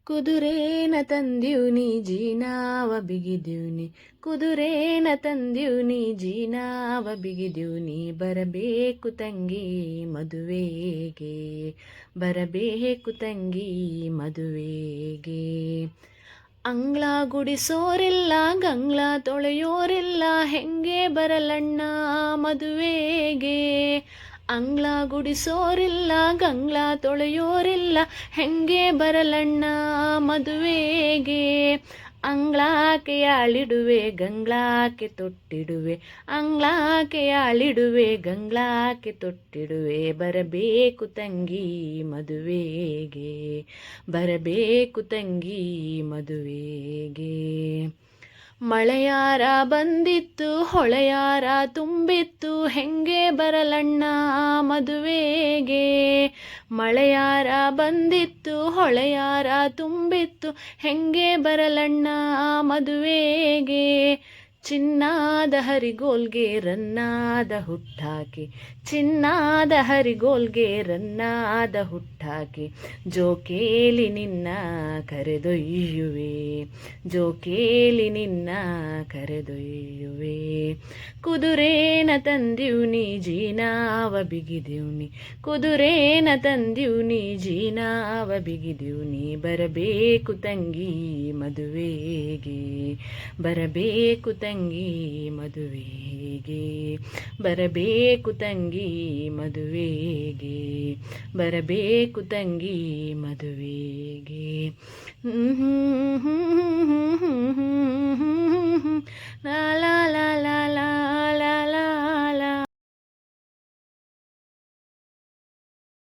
ಕುದುರೇನ ತಂದ್ಯೂನಿ ಜೀನಾವ ಬಿಗಿದ್ಯೂನಿ ಕುದುರೇನ ತಂದ್ಯೂನಿ ಜೀನಾವ ಬಿಗಿದ್ಯೂನಿ ಬರಬೇಕು ತಂಗಿ ಮದುವೆಗೆ ಬರಬೇಕು ತಂಗಿ ಮದುವೆಗೆ ಅಂಗ್ಳ ಗುಡಿಸೋರಿಲ್ಲ ಗಂಗ್ಳ ತೊಳೆಯೋರಿಲ್ಲ ಹೆಂಗೆ ಬರಲಣ್ಣ ಮದುವೆಗೆ ಅಂಗ್ಳ ಗುಡಿಸೋರಿಲ್ಲ ಗಂಗ್ಳ ತೊಳೆಯೋರಿಲ್ಲ ಹೆಂಗೆ ಬರಲಣ್ಣ ಮದುವೆಗೆ ಅಂಗ್ಳಾಕೆ ಆಳಿಡುವೆ ಗಂಗ್ಳಾಕೆ ತೊಟ್ಟಿಡುವೆ ಅಂಗ್ಳಾಕೆ ಆಳಿಡುವೆ ಗಂಗ್ಳಾಕೆ ತೊಟ್ಟಿಡುವೆ ಬರಬೇಕು ತಂಗಿ ಮದುವೆಗೆ ಬರಬೇಕು ತಂಗಿ ಮದುವೆಗೆ ಮಳೆಯಾರ ಬಂದಿತ್ತು ಹೊಳೆಯಾರ ತುಂಬಿತ್ತು ಹೆಂಗೆ ಬರಲಣ್ಣ ಮದುವೆಗೆ ಮಳೆಯಾರ ಬಂದಿತ್ತು ಹೊಳೆಯಾರ ತುಂಬಿತ್ತು ಹೆಂಗೆ ಬರಲಣ್ಣ ಮದುವೆಗೆ ಚಿನ್ನಾದ ಹರಿಗೋಲ್ಗೆ ರನ್ನಾದ ಹುಟ್ಟಾಕಿ ಚಿನ್ನಾದ ಹರಿಗೋಲ್ಗೆ ರನ್ನಾದ ಹುಟ್ಟಾಕಿ ಜೋಕೇಲಿ ನಿನ್ನ ಕರೆದೊಯ್ಯುವೆ ಜೋಕೇಲಿ ನಿನ್ನ ಕರೆದೊಯ್ಯುವೆ ಕುದುರೇನ ತಂದ್ಯೂನಿ ಜೀನಾವ ಬಿಗಿದ್ಯೂನಿ ಕುದುರೇನ ತಂದ್ಯೂನಿ ಜೀನಾವ ಬಿಗಿದ್ಯೂನಿ ಬರಬೇಕು ತಂಗಿ ಮದುವೆಗೆ ಬರಬೇಕು ತಂಗಿ ಮದುವೆಗೆ ಬರಬೇಕು ತಂಗಿ ಮದುವೆಗೆ ಬರಬೇಕು ತಂಗಿ ಮದುವೆಗೆ ಲಾ ಲಾ ಲಾ ಲಾ ಲಾ